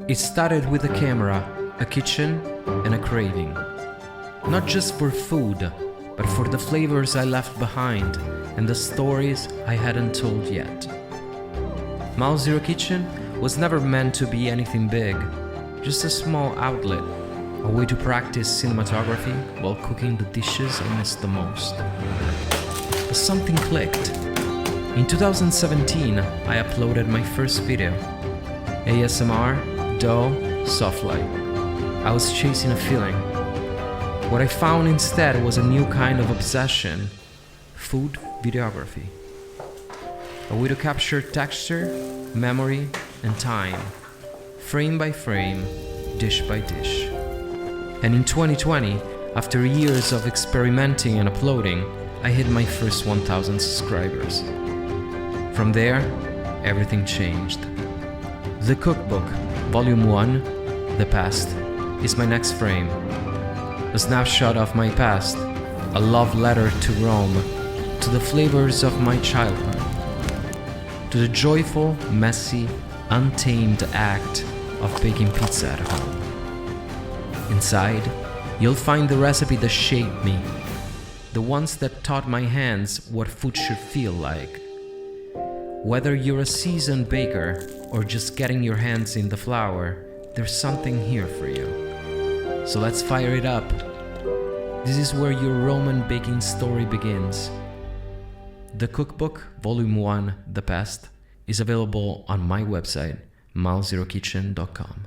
It started with a camera, a kitchen, and a craving. Not just for food, but for the flavors I left behind and the stories I hadn't told yet. Mile Zero Kitchen was never meant to be anything big, just a small outlet, a way to practice cinematography while cooking the dishes I miss the most. But something clicked. In 2017, I uploaded my first video. ASMR, dull, soft light. I was chasing a feeling. What I found instead was a new kind of obsession: food videography. A way to capture texture, memory, and time, frame by frame, dish by dish. And in 2020, after years of experimenting and uploading, I hit my first 1,000 subscribers. From there, everything changed. The Cookbook, Volume 1, The Past, is my next frame. A snapshot of my past, a love letter to Rome, to the flavors of my childhood, to the joyful, messy, untamed act of baking pizza at home. Inside, you'll find the recipe that shaped me, the ones that taught my hands what food should feel like. Whether you're a seasoned baker or just getting your hands in the flour, there's something here for you. So let's fire it up. This is where your Roman baking story begins. The Cookbook, Volume 1, The Past, is available on my website, milezerokitchen.com.